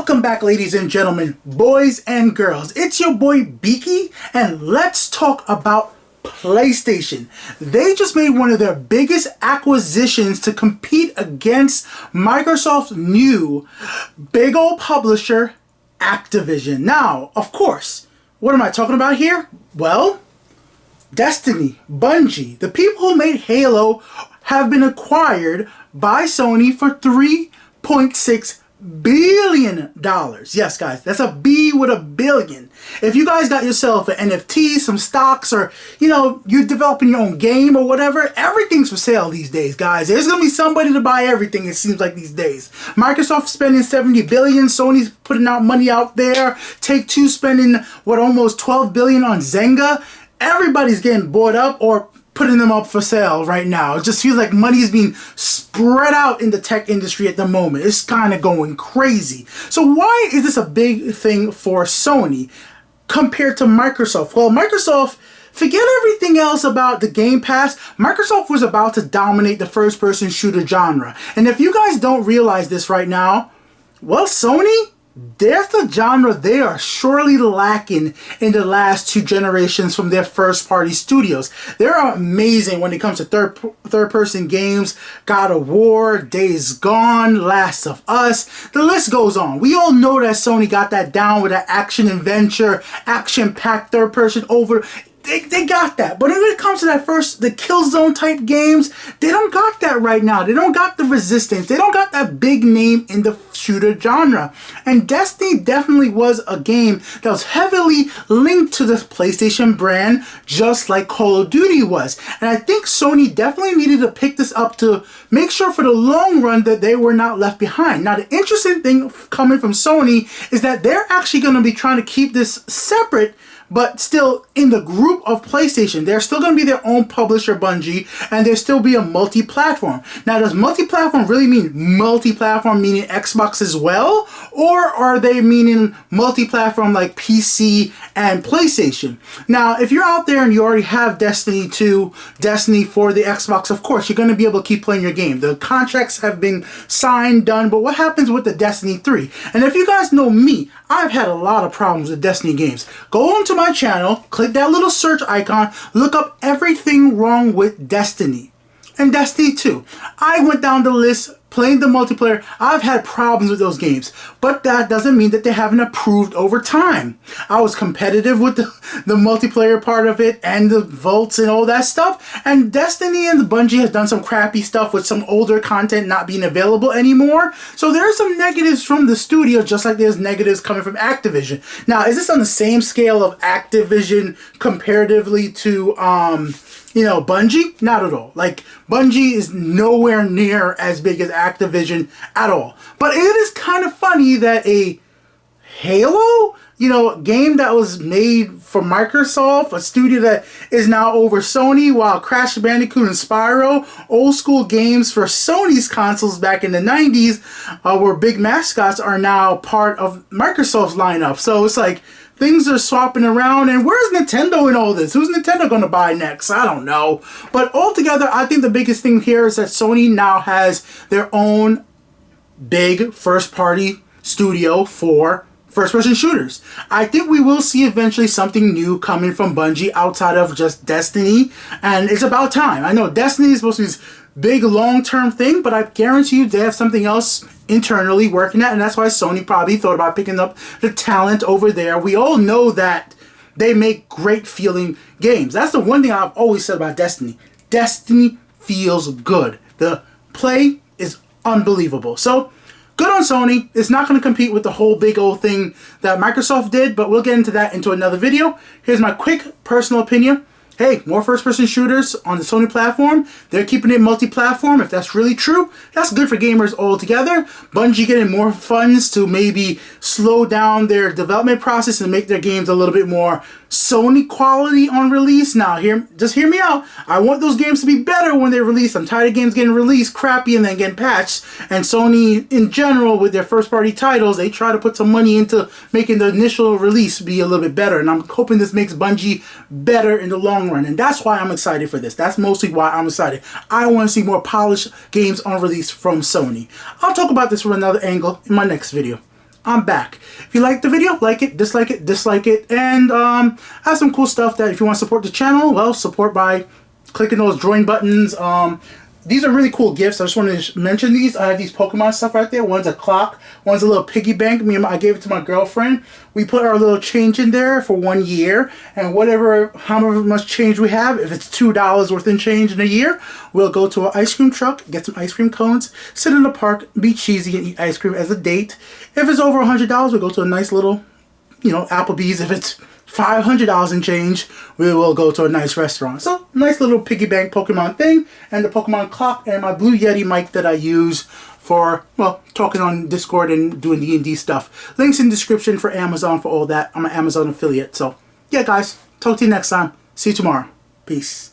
Welcome back, ladies and gentlemen, boys and girls. It's your boy Beaky, and let's talk about PlayStation. They just made one of their biggest acquisitions to compete against Microsoft's new big old publisher, Activision. Now, of course, what am I talking about here? Well, Destiny, Bungie, the people who made Halo, have been acquired by Sony for $3.6 billion. Yes, guys, that's a B with a billion. If you guys got yourself an NFT, some stocks, or you're developing your own game or whatever, everything's for sale these days, guys. There's gonna be somebody to buy everything, it seems like, these days. Microsoft spending $70 billion, Sony's putting out money out there, Take-Two spending almost $12 billion on Zynga. Everybody's getting bought up or putting them up for sale right now. It just feels like money is being spread out in the tech industry at the moment. It's kind of going crazy. So why is this a big thing for Sony compared to Microsoft? Well, Microsoft, forget everything else about the Game Pass. Microsoft was about to dominate the first-person shooter genre. And if you guys don't realize this right now, well, Sony, that's the genre they are surely lacking in the last two generations from their first-party studios. They're amazing when it comes to third-person games. God of War, Days Gone, Last of Us. The list goes on. We all know that Sony got that down with that action-adventure, action-packed third-person over. They got that. But when it comes to the Killzone type games, they don't got that right now. They don't got the resistance. They don't got that big name in the shooter genre. And Destiny definitely was a game that was heavily linked to the PlayStation brand, just like Call of Duty was. And I think Sony definitely needed to pick this up to make sure for the long run that they were not left behind. Now, the interesting thing coming from Sony is that they're actually going to be trying to keep this separate, but still in the group of PlayStation. They're still going to be their own publisher, Bungie, and there'll still be a multi-platform. Now, does multi-platform really mean multi-platform, meaning Xbox as well? Or are they meaning multi-platform like PC and PlayStation? Now, if you're out there and you already have Destiny 2, Destiny for the Xbox, of course, you're going to be able to keep playing your game. The contracts have been signed, done, but what happens with the Destiny 3? And if you guys know me, I've had a lot of problems with Destiny games. Go onto my channel, click that little search icon, look up everything wrong with Destiny and Destiny 2. I went down the list, playing the multiplayer. I've had problems with those games, but that doesn't mean that they haven't improved over time. I was competitive with the multiplayer part of it and the votes and all that stuff, and Destiny and the Bungie has done some crappy stuff with some older content not being available anymore. So there are some negatives from the studio, just like there's negatives coming from Activision. Now, is this on the same scale of Activision comparatively to Bungie? Not at all. Like, Bungie is nowhere near as big as Activision at all. But it is kind of funny that a Halo, game that was made for Microsoft, a studio that is now over Sony, while Crash Bandicoot and Spyro, old school games for Sony's consoles back in the 90s, were big mascots, are now part of Microsoft's lineup. So it's like, things are swapping around, and where's Nintendo in all this? Who's Nintendo going to buy next? I don't know. But altogether, I think the biggest thing here is that Sony now has their own big first-party studio for first-person shooters. I think we will see eventually something new coming from Bungie outside of just Destiny, and it's about time. I know Destiny is supposed to be this big long-term thing, but I guarantee you they have something else internally working at, and that's why Sony probably thought about picking up the talent over there. We all know that they make great feeling games. That's the one thing I've always said about Destiny. Destiny feels good. The play is unbelievable. So, good on Sony. It's not going to compete with the whole big old thing that Microsoft did, but we'll get into that into another video. Here's my quick personal opinion. Hey, more first-person shooters on the Sony platform. They're keeping it multi-platform. If that's really true, that's good for gamers altogether. Bungie getting more funds to maybe slow down their development process and make their games a little bit more Sony quality on release. Now, just hear me out. I want those games to be better when they're released. I'm tired of games getting released crappy and then getting patched. And Sony, in general, with their first-party titles, they try to put some money into making the initial release be a little bit better. And I'm hoping this makes Bungie better in the long run. And that's why I'm excited for this. That's mostly why I'm excited. I want to see more polished games on release from Sony. I'll talk about this from another angle in my next video. I'm back. If you like the video, like it, dislike it, and I have some cool stuff that if you want to support the channel, well, support by clicking those join buttons. These are really cool gifts. I just wanted to mention these. I have these Pokemon stuff right there. One's a clock. One's a little piggy bank. I gave it to my girlfriend. We put our little change in there for 1 year. And however much change we have, if it's $2 worth in change in a year, we'll go to an ice cream truck, get some ice cream cones, sit in the park, be cheesy, and eat ice cream as a date. If it's over $100, we'll go to a nice little, Applebee's. If it's $500 in change, we will go to a nice restaurant. So, nice little piggy bank Pokemon thing, and the Pokemon clock, and my Blue Yeti mic that I use for, well, talking on Discord and doing D&D stuff. Links in the description for Amazon for all that. I'm an Amazon affiliate. So, yeah, guys, talk to you next time. See you tomorrow. Peace.